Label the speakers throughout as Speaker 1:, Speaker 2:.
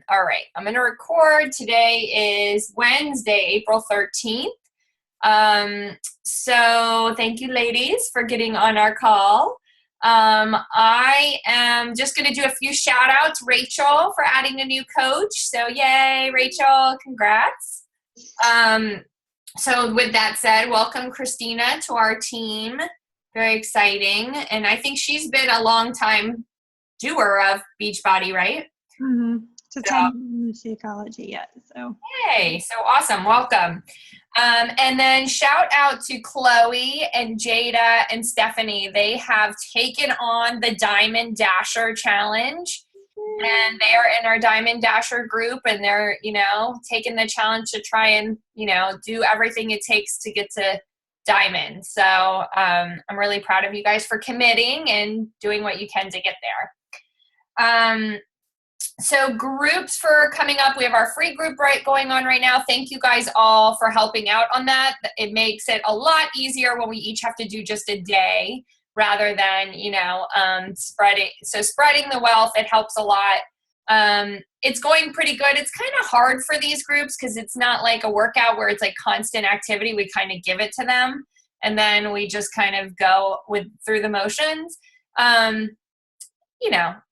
Speaker 1: All right, I'm going to record. Today is Wednesday, April 13th. So thank you, ladies, for getting on our call. I am just going to do a few shout outs. Rachel for adding a new coach. So yay, Rachel, congrats. So with that said, welcome Christina to our team. Very exciting. And I think she's been a long time doer of Beachbody, right?
Speaker 2: Mm-hmm. To attend Psychology yet. So
Speaker 1: hey, so awesome. Welcome. And then shout out to Chloe and Jada and Stephanie. They have taken on the Diamond Dasher Challenge. And they are in our Diamond Dasher group, and they're, taking the challenge to try and, do everything it takes to get to Diamond. So I'm really proud of you guys for committing and doing what you can to get there. So groups for coming up, we have our free group going on right now. Thank you guys all for helping out on that. It makes it a lot easier when we each have to do just a day rather than, spreading. So spreading the wealth, it helps a lot. It's going pretty good. It's kind of hard for these groups because it's not like a workout where it's like constant activity. We kind of give it to them and then we just kind of go through the motions.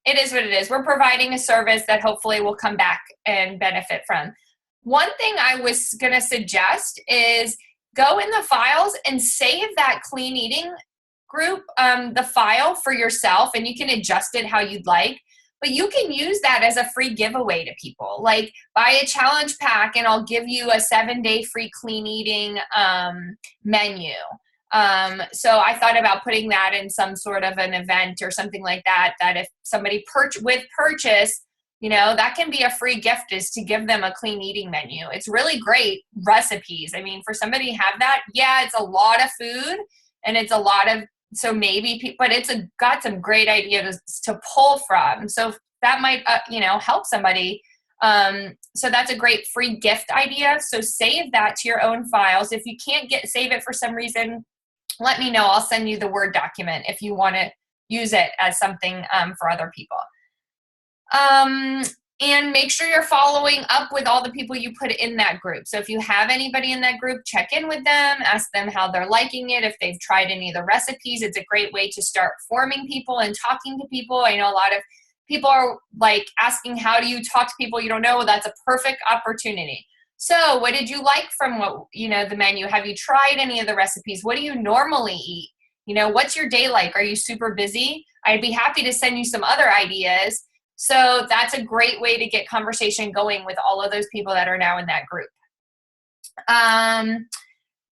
Speaker 1: It is what it is. We're providing a service that hopefully will come back and benefit from. One thing I was going to suggest is go in the files and save that clean eating group, the file for yourself, and you can adjust it how you'd like. But you can use that as a free giveaway to people. Like buy a challenge pack and I'll give you a 7-day free clean eating menu. So I thought about putting that in some sort of an event or something like that, that if somebody purchase, that can be a free gift, is to give them a clean eating menu. It's really great recipes. I mean, for somebody to have that, yeah, it's a lot of food and it's a lot of, so maybe, but it's got some great ideas to pull from. So that might, help somebody. So that's a great free gift idea. So save that to your own files. If you can't save it for some reason, let me know. I'll send you the Word document if you want to use it as something for other people. And make sure you're following up with all the people you put in that group. So if you have anybody in that group, check in with them, ask them how they're liking it, if they've tried any of the recipes. It's a great way to start forming people and talking to people. I know a lot of people are like asking, how do you talk to people you don't know? Well, that's a perfect opportunity. So what did you like from the menu? Have you tried any of the recipes? What do you normally eat? What's your day like? Are you super busy? I'd be happy to send you some other ideas. So that's a great way to get conversation going with all of those people that are now in that group.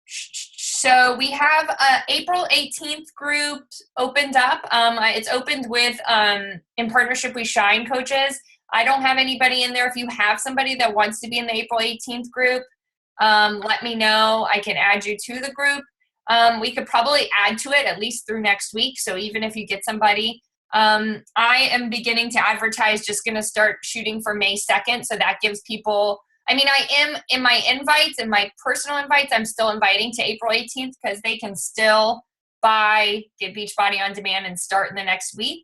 Speaker 1: So we have April 18th group opened up. It's opened with in partnership with Shine Coaches. I don't have anybody in there. If you have somebody that wants to be in the April 18th group, let me know. I can add you to the group. We could probably add to it at least through next week. So even if you get somebody, I am beginning to advertise, just going to start shooting for May 2nd. So that gives people, I am in my invites, in my personal invites, I'm still inviting to April 18th because they can still get Beachbody on demand and start in the next week.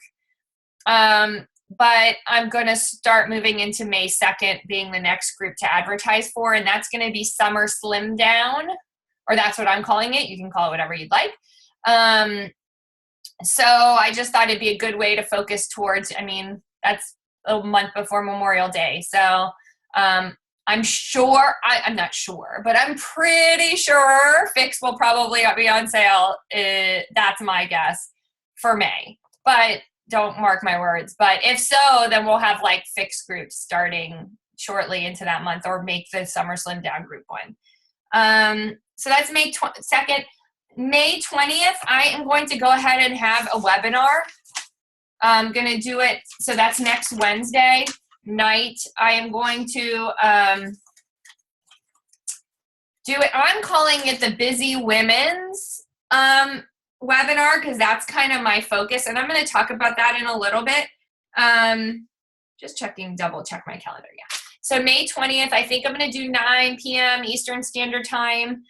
Speaker 1: But I'm going to start moving into May 2nd being the next group to advertise for, and that's going to be Summer Slim Down, or that's what I'm calling it. You can call it whatever you'd like. So I just thought it'd be a good way to focus towards, that's a month before Memorial Day. So I'm not sure, but I'm pretty sure Fix will probably be on sale. That's my guess for May, but don't mark my words. But if so, then we'll have like Fix groups starting shortly into that month, or make the Summer Slim Down group one. So that's May 2nd. May 20th, I am going to go ahead and have a webinar. I'm going to do it. So that's next Wednesday night. I am going to do it. I'm calling it the Busy Women's webinar because that's kind of my focus. And I'm going to talk about that in a little bit. Just double check my calendar. Yeah. So May 20th, I think I'm going to do 9 p.m. Eastern Standard Time.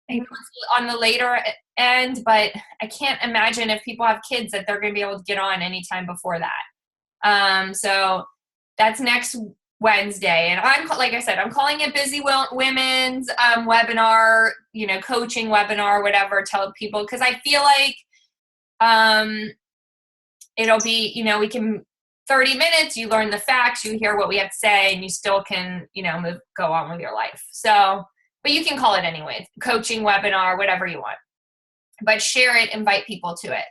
Speaker 1: I know it's on the later end, but I can't imagine if people have kids that they're going to be able to get on anytime before that. So That's next Wednesday. And like I said, I'm calling it Busy Women's webinar, coaching webinar, whatever, tell people, because I feel like it'll be, we can 30 minutes, you learn the facts, you hear what we have to say, and you still can, go on with your life. So, but you can call it anyway, coaching webinar, whatever you want. But share it, invite people to it.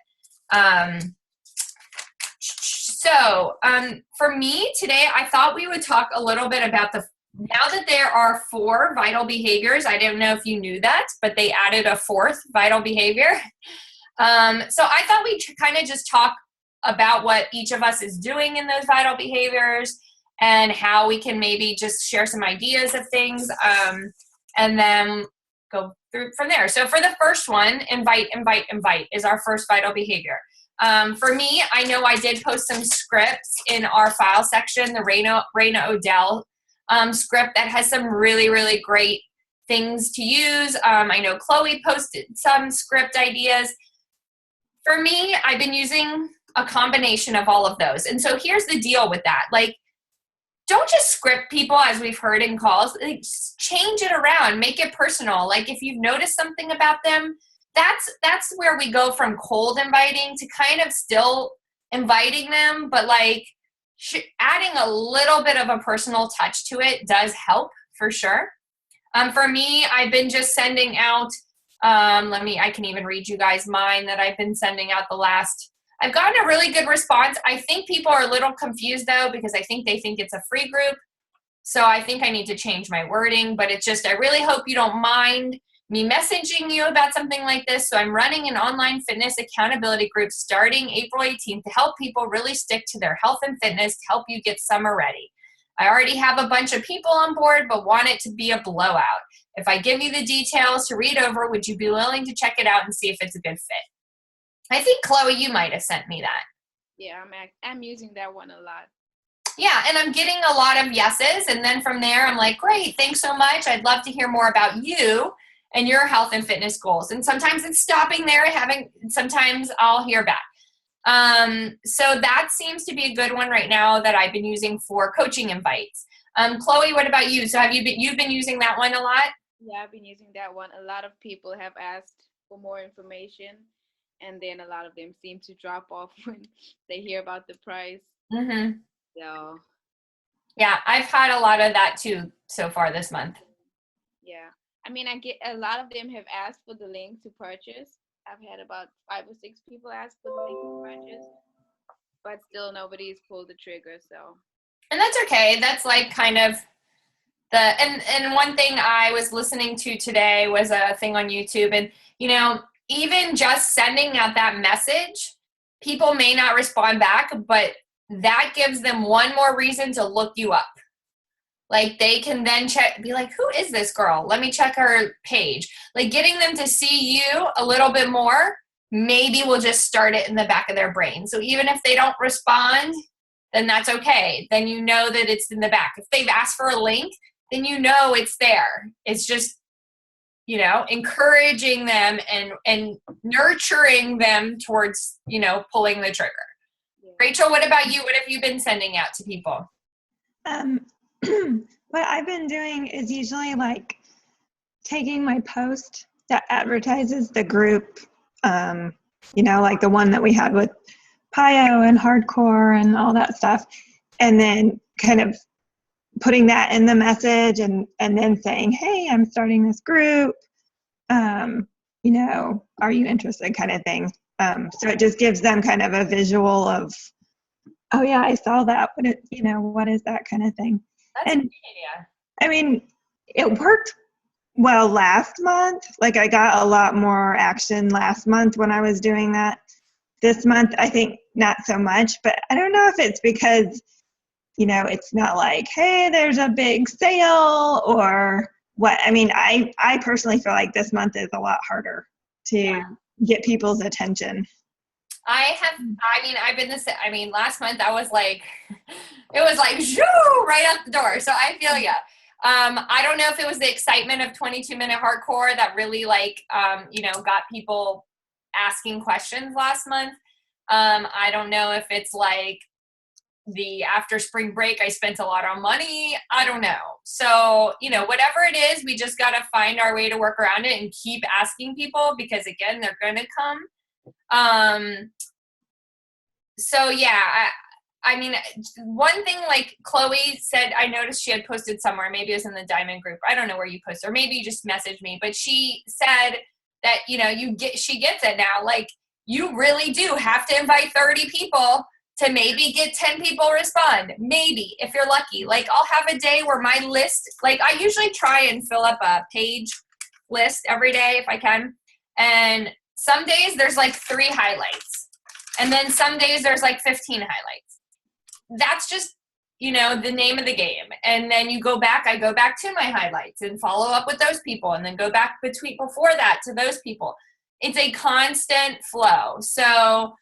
Speaker 1: For me today, I thought we would talk a little bit about now that there are 4 vital behaviors. I don't know if you knew that, but they added a 4th vital behavior. So I thought we'd kind of just talk about what each of us is doing in those vital behaviors and how we can maybe just share some ideas of things, and then go through from there. So for the first one, invite is our first vital behavior. For me, I know I did post some scripts in our file section, the Raina Odell script that has some really, really great things to use. I know Chloe posted some script ideas. For me, I've been using a combination of all of those. And so here's the deal with that. Like, don't just script people, as we've heard in calls. Like, change it around, make it personal. Like, if you've noticed something about them, that's where we go from cold inviting to kind of still inviting them, but like adding a little bit of a personal touch to it does help for sure. For me, I've been just sending out, I can even read you guys mine that I've been sending out I've gotten a really good response. I think people are a little confused though, because I think they think it's a free group. So I think I need to change my wording, but it's just, I really hope you don't mind me messaging you about something like this. So I'm running an online fitness accountability group starting April 18th to help people really stick to their health and fitness to help you get summer ready. I already have a bunch of people on board, but want it to be a blowout. If I give you the details to read over, would you be willing to check it out and see if it's a good fit? I think, Chloe, you might have sent me that.
Speaker 3: Yeah, I'm using that one a lot.
Speaker 1: Yeah, and I'm getting a lot of yeses, and then from there, I'm like, great, thanks so much. I'd love to hear more about you and your health and fitness goals. And sometimes it's stopping there, sometimes I'll hear back. So that seems to be a good one right now that I've been using for coaching invites. Chloe, what about you? So you've been using that one a lot?
Speaker 3: Yeah, I've been using that one. A lot of people have asked for more information, and then a lot of them seem to drop off when they hear about the price.
Speaker 1: Mm-hmm.
Speaker 3: So
Speaker 1: yeah, I've had a lot of that too so far this month.
Speaker 3: Yeah, I mean, I get a lot of them have asked for the link to purchase. I've had about 5 or 6 people ask for the link to purchase, but still nobody's pulled the trigger. So,
Speaker 1: and that's okay. That's like kind of and one thing I was listening to today was a thing on YouTube, and even just sending out that message, people may not respond back, but that gives them one more reason to look you up. Like, they can then be like, who is this girl? Let me check her page. Like, getting them to see you a little bit more, maybe we'll just start it in the back of their brain. So even if they don't respond, then that's okay. Then you know that it's in the back. If they've asked for a link, then you know it's there. It's just, encouraging them and nurturing them towards, pulling the trigger. Yeah. Rachel, what about you? What have you been sending out to people?
Speaker 2: What I've been doing is usually like taking my post that advertises the group, like the one that we had with Pio and Hardcore and all that stuff, and then kind of putting that in the message and then saying, hey, I'm starting this group, are you interested, kind of thing. So it just gives them kind of a visual of, oh yeah, I saw that, what is that kind of thing.
Speaker 1: That's a good idea.
Speaker 2: I mean, it worked well last month. Like, I got a lot more action last month when I was doing that. This month, I think not so much, but I don't know if it's because, it's not like, hey, there's a big sale or what. I mean, I personally feel like this month is a lot harder to get people's attention.
Speaker 1: I've been last month I was like, it was like, shoo, right out the door. So I feel ya. I don't know if it was the excitement of 22-minute hardcore that really got people asking questions last month. I don't know if it's like after spring break, I spent a lot on money. I don't know. So, whatever it is, we just got to find our way to work around it and keep asking people, because again, they're going to come. So yeah, I mean, one thing, like Chloe said, I noticed she had posted somewhere, maybe it was in the Diamond group. I don't know where you posted, or maybe you just messaged me, but she said that, she gets it now. Like, you really do have to invite 30 people to maybe get 10 people respond. Maybe, if you're lucky. Like, I'll have a day where my list, like, I usually try and fill up a page list every day if I can. And some days there's like 3 highlights. And then some days there's like 15 highlights. That's just, the name of the game. And then I go back to my highlights and follow up with those people, and then go back before that to those people. It's a constant flow. So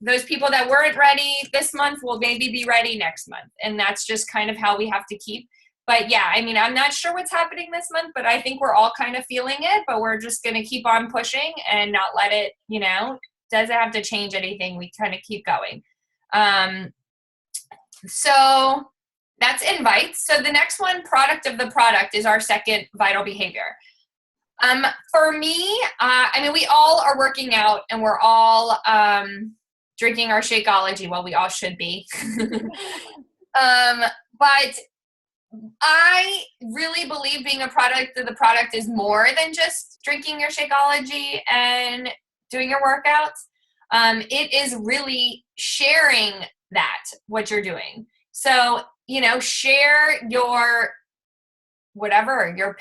Speaker 1: those people that weren't ready this month will maybe be ready next month. And that's just kind of how we have to keep. But yeah, I mean, I'm not sure what's happening this month, but I think we're all kind of feeling it, but we're just going to keep on pushing and not let it, doesn't have to change anything. We kind of keep going. So that's invites. So the next one, product of the product, is our second vital behavior. For me, I mean, we all are working out, and we're all drinking our Shakeology. Well, we all should be. But I really believe being a product of the product is more than just drinking your Shakeology and doing your workouts. It is really sharing what you're doing. So, share your whatever, your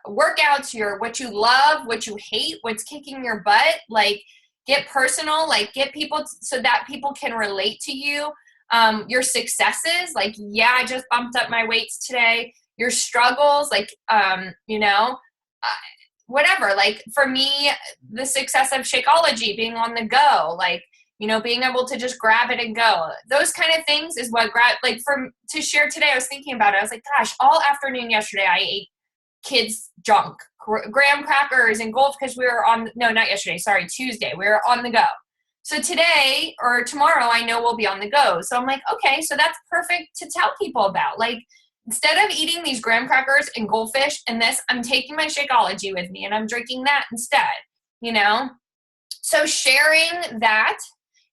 Speaker 1: workouts, what you love, what you hate, what's kicking your butt. Like, get personal, like get people so that people can relate to you. Your successes, like, yeah, I just bumped up my weights today. Your struggles, like, whatever. Like, for me, the success of Shakeology, being on the go, like, being able to just grab it and go. Those kind of things is what to share today. I was thinking about it. I was like, gosh, all afternoon yesterday I ate kids' junk, graham crackers and goldfish. Tuesday, we were on the go. So today or tomorrow, I know we'll be on the go. So I'm like, okay, so that's perfect to tell people about. Like, instead of eating these graham crackers and goldfish and this, I'm taking my Shakeology with me and I'm drinking that instead, So sharing that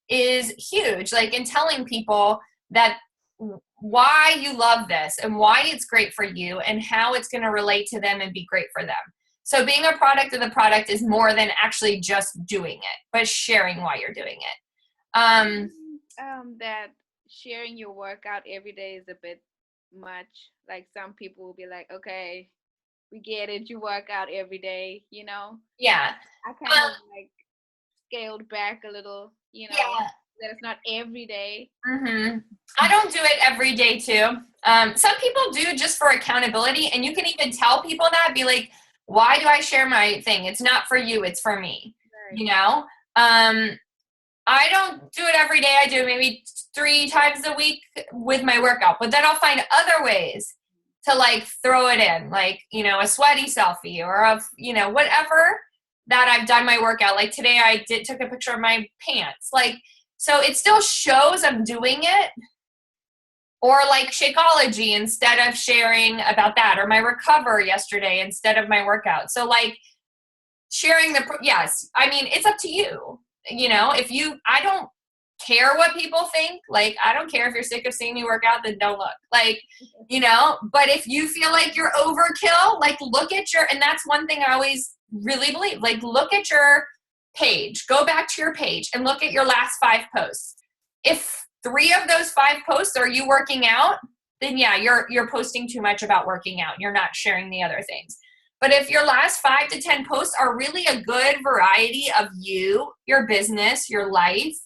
Speaker 1: is huge, like, in telling people that why you love this and why it's great for you and how it's going to relate to them and be great for them. So being a product of the product is more than actually just doing it, but sharing why you're doing it.
Speaker 3: That sharing your workout every day is a bit much. Like, some people will be like, okay, we get it, you work out every day,
Speaker 1: Yeah.
Speaker 3: I kind of like scaled back a little,
Speaker 1: Yeah.
Speaker 3: that it's not every day.
Speaker 1: Mm-hmm. I don't do it every day too. Some people do just for accountability, and you can even tell people that, be like, why do I share my thing? It's not for you, it's for me. Right. I don't do it every day. I do maybe 3 times a week with my workout, but then I'll find other ways to, like, throw it in, like, a sweaty selfie or whatever that I've done my workout. Like today I took a picture of my pants. Like, so it still shows I'm doing it. Or like Shakeology, instead of sharing about that, or my recover yesterday instead of my workout. So, like, sharing yes, I mean, it's up to you. I don't care what people think. Like, I don't care if you're sick of seeing me work out, then don't look. Like, but if you feel like you're overkill, like, look at and that's one thing I always really believe, like, look at your page, go back to your page and look at your last 5 posts. If 3 of those 5 posts are you working out, then yeah, you're posting too much about working out. You're not sharing the other things. But if your last 5 to 10 posts are really a good variety of you, your business, your life,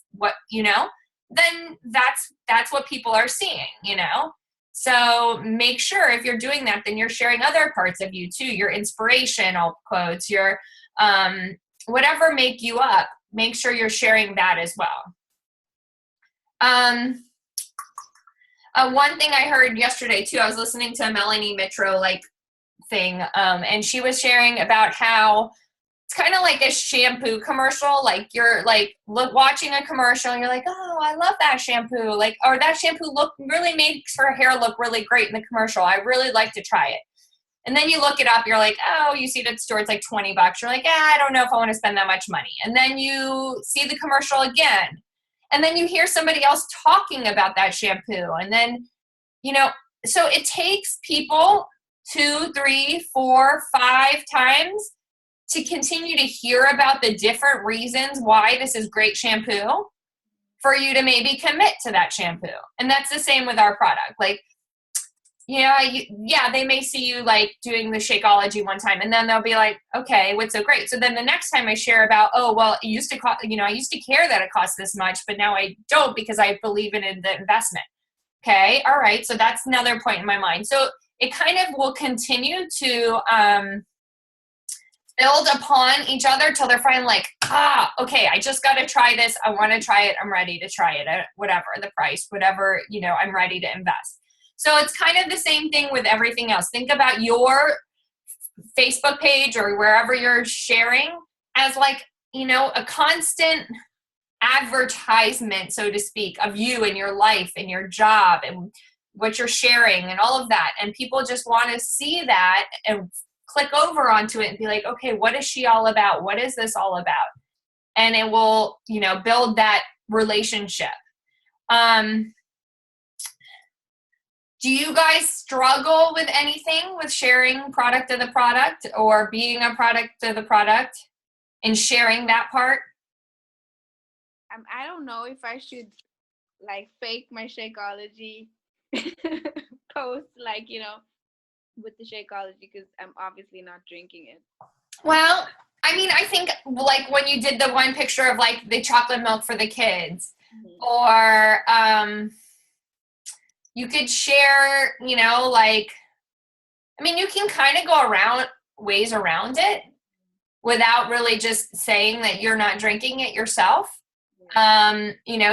Speaker 1: then that's what people are seeing, So make sure if you're doing that, then you're sharing other parts of you too, your inspirational quotes, your whatever make you up, make sure you're sharing that as well. One thing I heard yesterday too, I was listening to a Melanie Mitro thing, and she was sharing about how it's kind of like a shampoo commercial. Like you're like watching a commercial and you're like, oh, I love that shampoo. Like, or that shampoo really makes her hair look really great in the commercial. I really like to try it. And then you look it up, you're like, oh, you see it at the store, it's like $20. You're like, I don't know if I want to spend that much money. And then you see the commercial again. And then you hear somebody else talking about that shampoo. And then, so it takes people 2, 3, 4, 5 times to continue to hear about the different reasons why this is great shampoo for you to maybe commit to that shampoo. And that's the same with our product. Like, they may see you like doing the Shakeology one time and then they'll be like, okay, what's so great? So then the next time I share about, oh, well, it used to cost, I used to care that it costs this much, but now I don't because I believe in the investment. Okay. All right. So that's another point in my mind. So it kind of will continue to build upon each other till they're finally like, okay, I just got to try this. I want to try it. I'm ready to try it at whatever the price, whatever, I'm ready to invest. So it's kind of the same thing with everything else. Think about your Facebook page or wherever you're sharing as like, a constant advertisement, so to speak, of you and your life and your job and what you're sharing and all of that. And people just want to see that and click over onto it and be like, okay, what is she all about? What is this all about? And it will, build that relationship. Do you guys struggle with anything with sharing product of the product or being a product of the product and sharing that part?
Speaker 3: I don't know if I should like fake my Shakeology post, like, with the Shakeology because I'm obviously not drinking it.
Speaker 1: Well, I mean, I think like when you did the one picture of like the chocolate milk for the kids, or you could share, like, I mean, you can kind of go ways around it without really just saying that you're not drinking it yourself.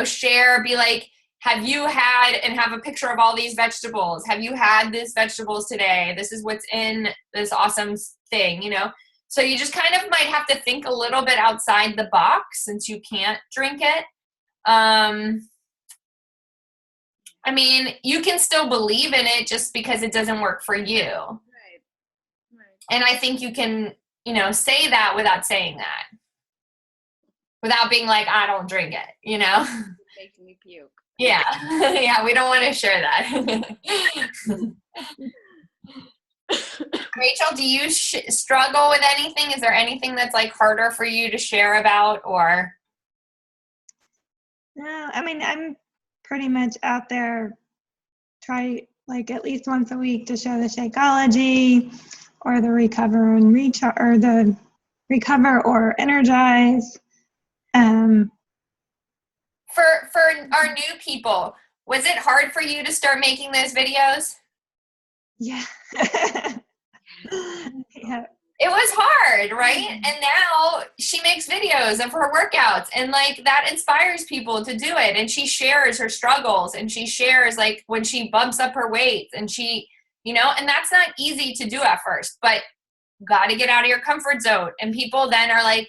Speaker 1: Share, be like, have you had, and have a picture of all these vegetables. Have you had these vegetables today? This is what's in this awesome thing, So you just kind of might have to think a little bit outside the box since you can't drink it. I mean, you can still believe in it just because it doesn't work for you.
Speaker 3: Right.
Speaker 1: And I think you can, say that without saying that. Without being like, I don't drink it,
Speaker 3: It makes me puke.
Speaker 1: Yeah. Yeah, we don't want to share that. Rachel, do you struggle with anything? Is there anything that's like harder for you to share about or?
Speaker 2: No, I mean, I'm pretty much out there, try like at least once a week to show the Shakeology or the Recover and Recharge or the Recover or Energize.
Speaker 1: For our new people, was it hard for you to start making those videos?
Speaker 2: Yeah. Yeah.
Speaker 1: It was hard, right? And now she makes videos of her workouts and like that inspires people to do it. And she shares her struggles and she shares like when she bumps up her weight and she, and that's not easy to do at first, but got to get out of your comfort zone. And people then are like,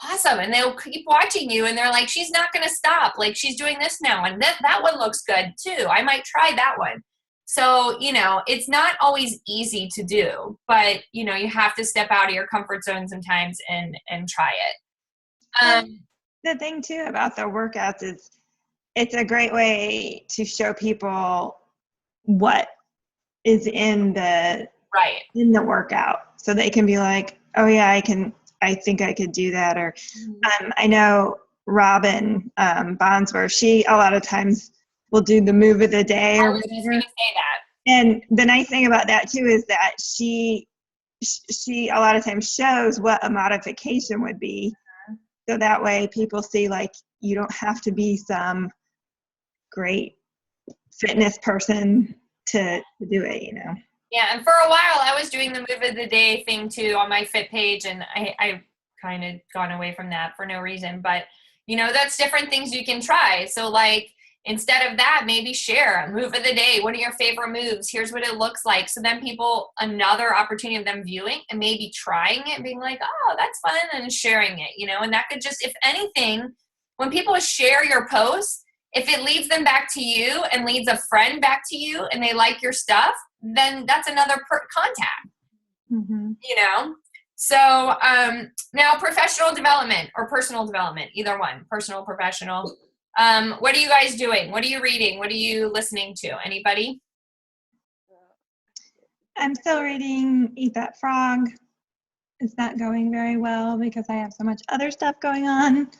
Speaker 1: awesome. And they'll keep watching you and they're like, she's not going to stop. Like she's doing this now. And that one looks good too. I might try that one. So, it's not always easy to do, but, you have to step out of your comfort zone sometimes and try it.
Speaker 2: The thing too about the workouts is it's a great way to show people what is in the workout. So they can be like, oh yeah, I think I could do that. Or I know Robin Bonsworth, she a lot of times will do the move of the day or whatever. I was going to say that. And the nice thing about that too is that she a lot of times shows what a modification would be. So that way people see like you don't have to be some great fitness person to do it,
Speaker 1: Yeah, and for a while I was doing the move of the day thing too on my Fit page, and I kind of gone away from that for no reason. But, that's different things you can try. So like, Instead of that, maybe share a move of the day. What are your favorite moves? Here's what it looks like. So then people, another opportunity of them viewing and maybe trying it and being like, oh, that's fun, and sharing it, and that could just, if anything, when people share your posts, if it leads them back to you and leads a friend back to you and they like your stuff, then that's another contact, So now professional development or personal development, either one, personal, professional. What are you guys doing? What are you reading? What are you listening to? Anybody?
Speaker 2: I'm still reading Eat That Frog. It's not going very well because I have so much other stuff going on.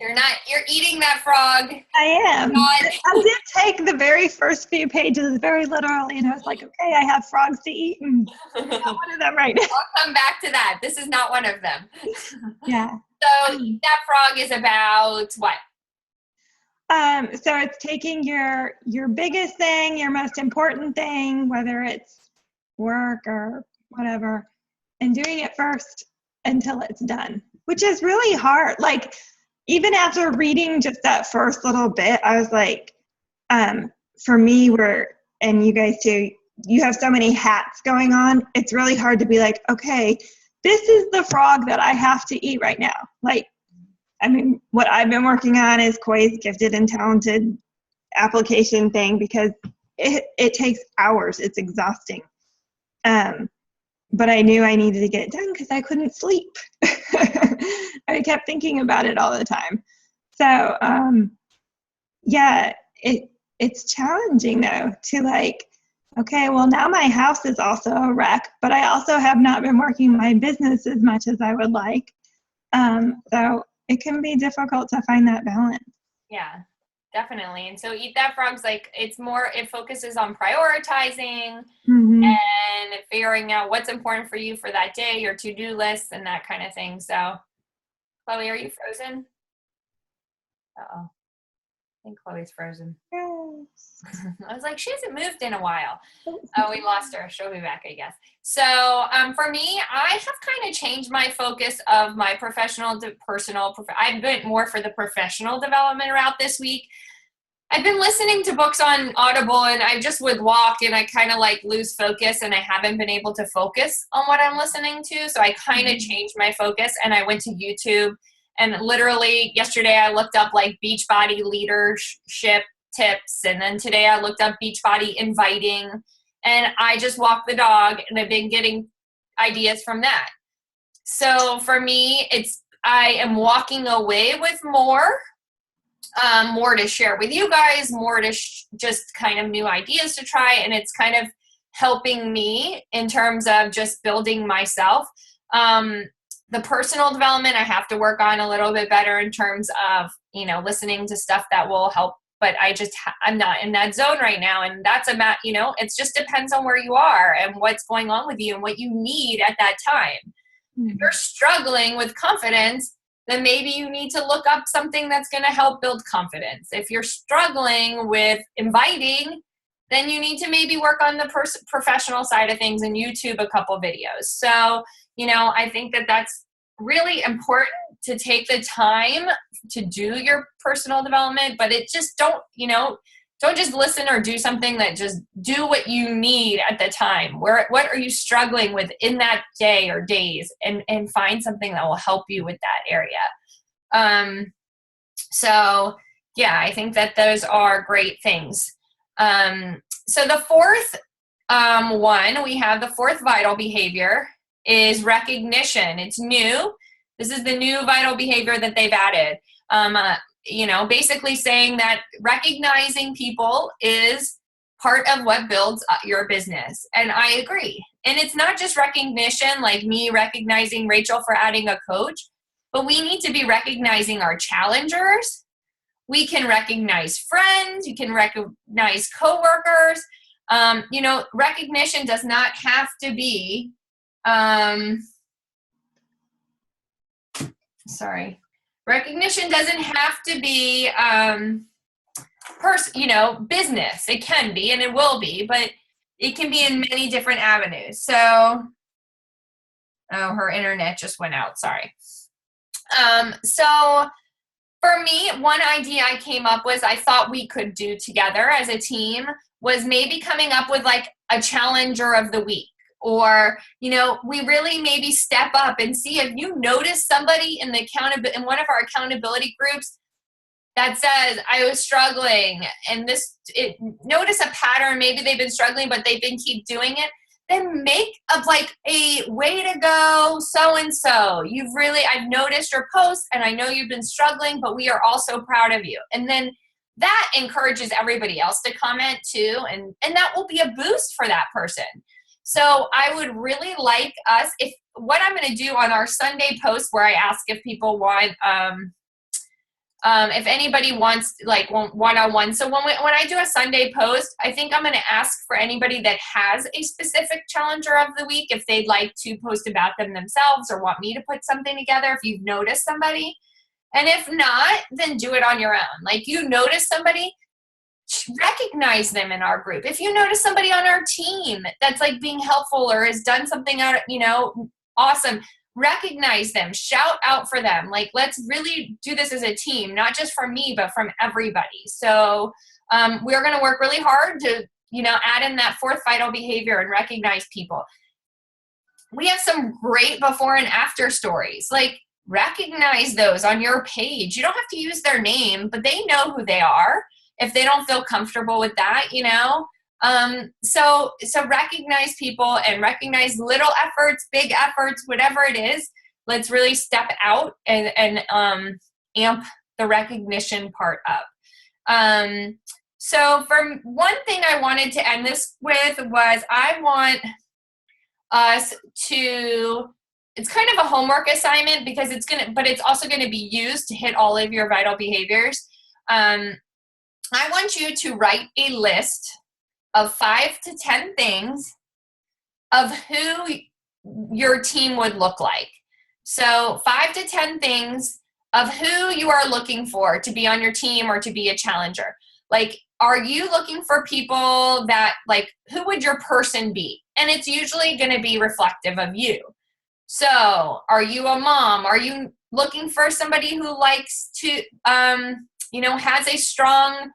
Speaker 1: You're eating that frog.
Speaker 2: I am. I did take the very first few pages very literally, and I was like, okay, I have frogs to eat, and I'm not one of them right now.
Speaker 1: I'll come back to that. This is not one of them.
Speaker 2: Yeah.
Speaker 1: So Eat That Frog is about what?
Speaker 2: So it's taking your biggest thing, your most important thing, whether it's work or whatever, and doing it first until it's done, which is really hard. Like, even after reading just that first little bit, I was like, for me, and you guys too, you have so many hats going on. It's really hard to be like, okay, this is the frog that I have to eat right now. Like, I mean, what I've been working on is Koi's Gifted and Talented application thing, because it takes hours. It's exhausting. But I knew I needed to get it done because I couldn't sleep. I kept thinking about it all the time. So, yeah, it's challenging though to like, okay, well now my house is also a wreck, but I also have not been working my business as much as I would like. So it can be difficult to find that balance.
Speaker 1: Yeah, definitely. And so Eat That Frog's like, it focuses on prioritizing and figuring out what's important for you for that day, your to-do list and that kind of thing. So Chloe, are you frozen? Uh-oh. I think Chloe's frozen.
Speaker 2: Yes.
Speaker 1: I was like, she hasn't moved in a while. Oh, we lost her. She'll be back, I guess. So for me, I have kind of changed my focus of my professional to personal. I've been more for the professional development route this week. I've been listening to books on Audible, and I just would walk and I kind of like lose focus, and I haven't been able to focus on what I'm listening to. So I kind of changed my focus, and I went to YouTube. And literally yesterday I looked up like Beachbody leadership tips. And then today I looked up Beachbody inviting, and I just walk the dog, and I've been getting ideas from that. So for me, I am walking away with more to share with you guys, more to just kind of new ideas to try. And it's kind of helping me in terms of just building myself. The personal development I have to work on a little bit better in terms of, listening to stuff that will help, but I'm not in that zone right now. And that's it just depends on where you are and what's going on with you and what you need at that time. If you're struggling with confidence, then maybe you need to look up something that's going to help build confidence. If you're struggling with inviting, then you need to maybe work on the professional side of things and YouTube a couple videos. So, I think that that's really important to take the time to do your personal development, but it just don't just listen or do something. That just do what you need at the time. What are you struggling with in that day or days, and find something that will help you with that area. So yeah, I think that those are great things. So the fourth one, we have the fourth vital behavior is recognition. It's new. This is the new vital behavior that they've added. Basically saying that recognizing people is part of what builds your business. And I agree. And it's not just recognition, like me recognizing Rachel for adding a coach, but we need to be recognizing our challengers. We can recognize friends. You can recognize coworkers. Recognition does not have to be, recognition doesn't have to be, business. It can be, and it will be, but it can be in many different avenues. So, her internet just went out. Sorry. So For me, one idea I came up with, I thought we could do together as a team, was maybe coming up with like a challenger of the week. Or, we really maybe step up and see if you notice somebody in in one of our accountability groups that says, I was struggling, and notice a pattern, maybe they've been struggling, but they've been keep doing it, then make up like a way to go, so-and-so. I've noticed your posts, and I know you've been struggling, but we are all so proud of you. And then that encourages everybody else to comment too, and that will be a boost for that person. So I would really like us, what I'm going to do on our Sunday post where I ask if people want, if anybody wants like one-on-one. So when I do a Sunday post, I think I'm going to ask for anybody that has a specific challenger of the week, if they'd like to post about them themselves or want me to put something together, if you've noticed somebody. And if not, then do it on your own. Like, you notice somebody, recognize them in our group. If you notice somebody on our team that's like being helpful or has done something awesome, recognize them, shout out for them. Like, let's really do this as a team, not just from me, but from everybody. So we're going to work really hard to, add in that fourth vital behavior and recognize people. We have some great before and after stories. Like, recognize those on your page. You don't have to use their name, but they know who they are if they don't feel comfortable with that, So recognize people and recognize little efforts, big efforts, whatever it is. Let's really step out and amp the recognition part up. So for one thing I wanted to end this with was, I want us to, it's kind of a homework assignment because but it's also going to be used to hit all of your vital behaviors. I want you to write a list of 5 to 10 things of who your team would look like. So 5 to 10 things of who you are looking for to be on your team or to be a challenger. Like, are you looking for people that, like, who would your person be? And it's usually going to be reflective of you. So are you a mom? Are you looking for somebody who likes to, has a strong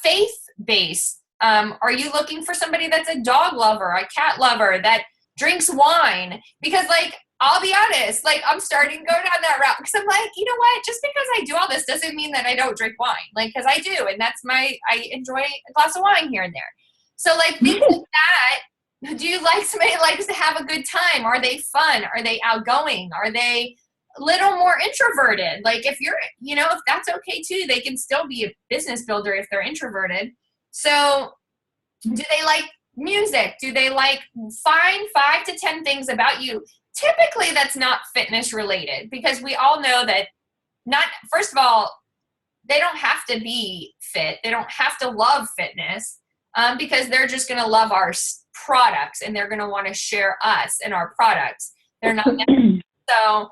Speaker 1: faith base? Are you looking for somebody that's a dog lover, a cat lover, that drinks wine? Because, like, I'll be honest, like, I'm starting to go down that route because I'm like, you know what? Just because I do all this doesn't mean that I don't drink wine. Like, because I do, and I enjoy a glass of wine here and there. So, like, things like that. Do you like somebody that likes to have a good time? Are they fun? Are they outgoing? Are they a little more introverted? Like, if you're, if that's okay too, they can still be a business builder if they're introverted. So do they like music? Do they like, find 5 to 10 things about you? Typically that's not fitness related, because we all know that first of all, they don't have to be fit. They don't have to love fitness because they're just going to love our products and they're going to want to share us and our products. They're not. So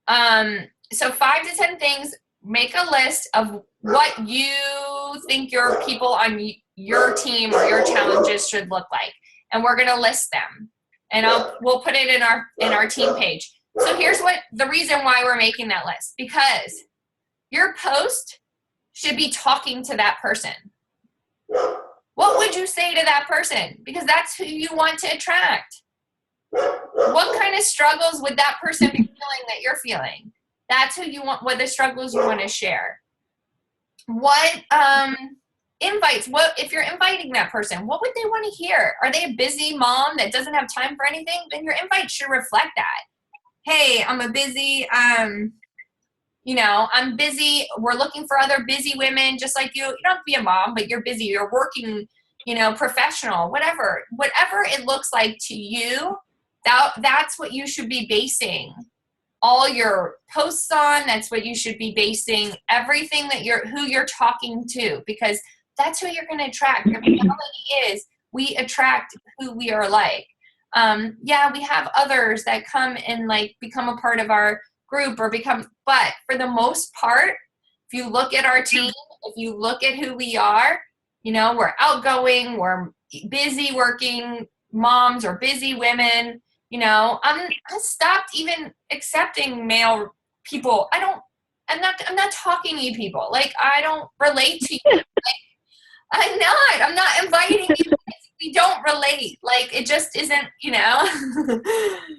Speaker 1: 5 to 10 things, make a list of what you think your people on your team or your challenges should look like. And we're going to list them. And we'll put it in our team page. So here's the reason why we're making that list, because your post should be talking to that person. What would you say to that person? Because that's who you want to attract. What kind of struggles would that person be feeling that you're feeling? That's who you want, what the struggles you want to share. What invites, if you're inviting that person, what would they want to hear? Are they a busy mom that doesn't have time for anything? Then your invite should reflect that. Hey, I'm a busy, I'm busy. We're looking for other busy women just like you. You don't have to be a mom, but you're busy. You're working, professional, whatever it looks like to you. That's what you should be basing all your posts on. That's what you should be basing everything who you're talking to, because that's who you're going to attract. The reality is we attract who we are like. We have others that come and like become a part of our group but for the most part, if you look at our team, if you look at who we are, we're outgoing, we're busy working moms or busy women. I stopped even accepting male people. I don't I'm not talking to you people. Like, I don't relate to you. Like, I'm not inviting you because we don't relate. Like, it just isn't,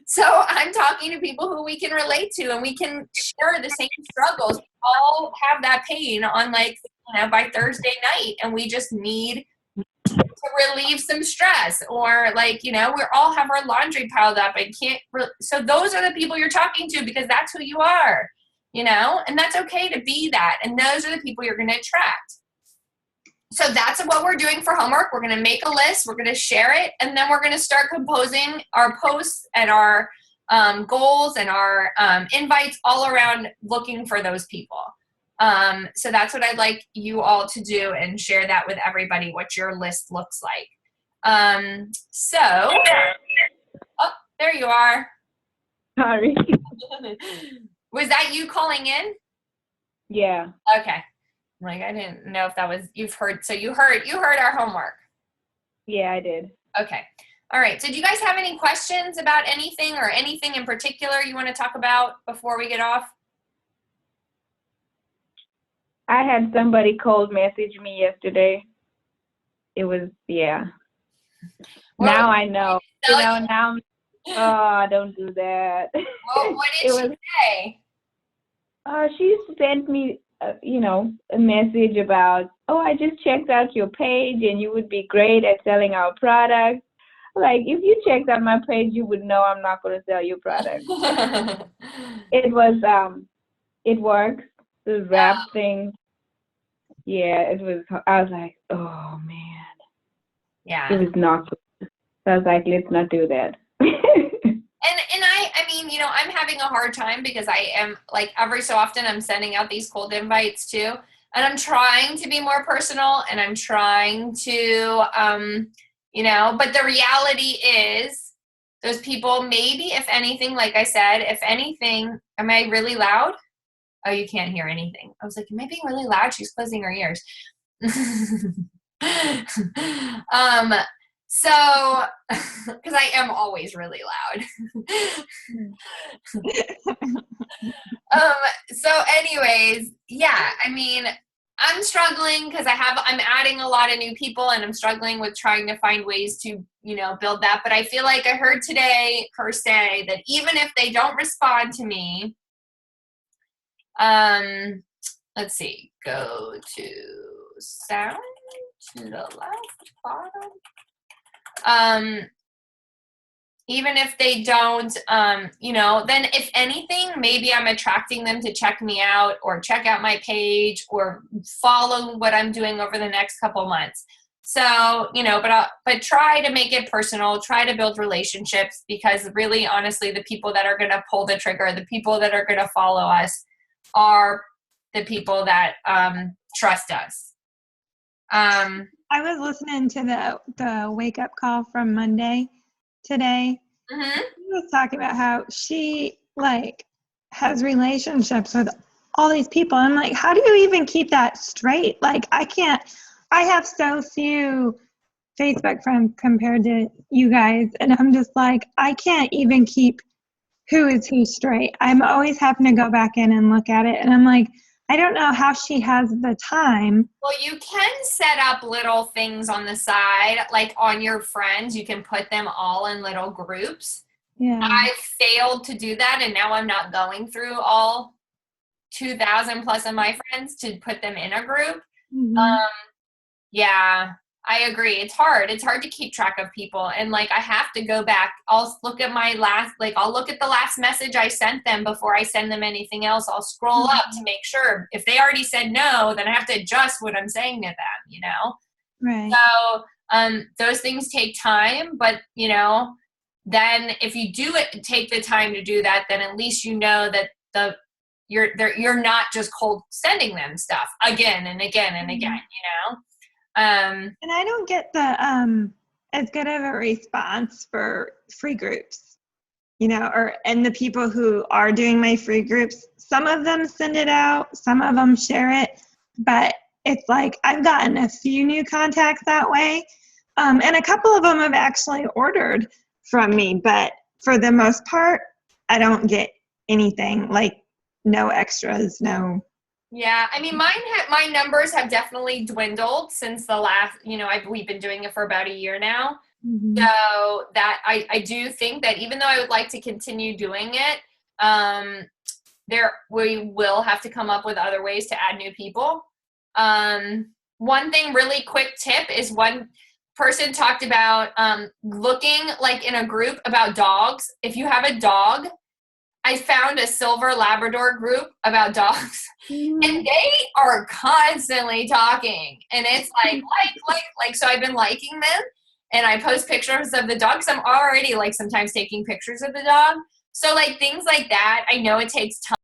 Speaker 1: So I'm talking to people who we can relate to, and we can share the same struggles. We all have that pain on, like, by Thursday night, and we just need to relieve some stress, or, like, we all have our laundry piled up and can't. So those are the people you're talking to, because that's who you are, and that's okay to be that. And those are the people you're going to attract. So that's what we're doing for homework. We're going to make a list. We're going to share it. And then we're going to start composing our posts and our goals and our invites all around looking for those people. So that's what I'd like you all to do, and share that with everybody, what your list looks like. Oh, there you are.
Speaker 4: Sorry.
Speaker 1: Was that you calling in?
Speaker 4: Yeah.
Speaker 1: Okay. Like, I didn't know if that was, you heard our homework.
Speaker 4: Yeah, I did.
Speaker 1: Okay. All right. So do you guys have any questions about anything, or anything in particular you want to talk about before we get off?
Speaker 4: I had somebody cold message me yesterday. It was, yeah.
Speaker 1: Well,
Speaker 4: now I know. Now, don't do that.
Speaker 1: Well, what did she say?
Speaker 4: She sent me, a message about, I just checked out your page and you would be great at selling our product. Like, if you checked out my page, you would know I'm not going to sell your product. It works. The wrap thing. Yeah, it was, I was like, oh man.
Speaker 1: Yeah.
Speaker 4: It was not good. So I was like, let's not do that.
Speaker 1: And I mean, I'm having a hard time, because I am, like, every so often I'm sending out these cold invites too. And I'm trying to be more personal, and I'm trying to, but the reality is those people, maybe, if anything, like I said, if anything, am I really loud? Oh, you can't hear anything. I was like, am I being really loud? She's closing her ears. So, because I am always really loud. So anyways, yeah, I mean, I'm struggling because I'm adding a lot of new people, and I'm struggling with trying to find ways to, build that. But I feel like I heard today her say that even if they don't respond to me, let's see, go to sound to the left bottom. Even if they don't, then if anything, maybe I'm attracting them to check me out, or check out my page, or follow what I'm doing over the next couple months. So, but try to make it personal, try to build relationships, because really, honestly, the people that are going to pull the trigger, the people that are going to follow us, are the people that trust us.
Speaker 2: I was listening to the wake up call from Monday today.
Speaker 1: Mm-hmm.
Speaker 2: She was talking about how she, like, has relationships with all these people. I'm like, how do you even keep that straight? Like, I have so few Facebook friends compared to you guys, and I'm just like, I can't even keep who is who straight. I'm always having to go back in and look at it, and I'm like, I don't know how she has the time.
Speaker 1: Well, you can set up little things on the side, like on your friends. You can put them all in little groups.
Speaker 2: Yeah.
Speaker 1: I failed to do that, and now I'm not going through all 2,000 plus of my friends to put them in a group.
Speaker 2: Mm-hmm.
Speaker 1: Yeah, I agree. It's hard. It's hard to keep track of people. And, like, I have to go back. I'll look at I'll look at the last message I sent them before I send them anything else. I'll scroll up to make sure. If they already said no, then I have to adjust what I'm saying to them,
Speaker 2: Right.
Speaker 1: So those things take time, but, then if you do take the time to do that, then at least you know that you're not just cold sending them stuff again and again and again,
Speaker 2: And I don't get the as good of a response for free groups, and the people who are doing my free groups, some of them send it out, some of them share it, but it's like I've gotten a few new contacts that way, and a couple of them have actually ordered from me, but for the most part, I don't get anything. Like no extras, no.
Speaker 1: Yeah, I mean, my numbers have definitely dwindled since the last, we've been doing it for about a year now.
Speaker 2: Mhm.
Speaker 1: So that I do think that even though I would like to continue doing it, we will have to come up with other ways to add new people. One thing, really quick tip, is one person talked about looking like in a group about dogs. If you have a dog, I found a silver Labrador group about dogs, and they are constantly talking, and it's like, so I've been liking them, and I post pictures of the dog, because I'm already like sometimes taking pictures of the dog. So like things like that, I know it takes time.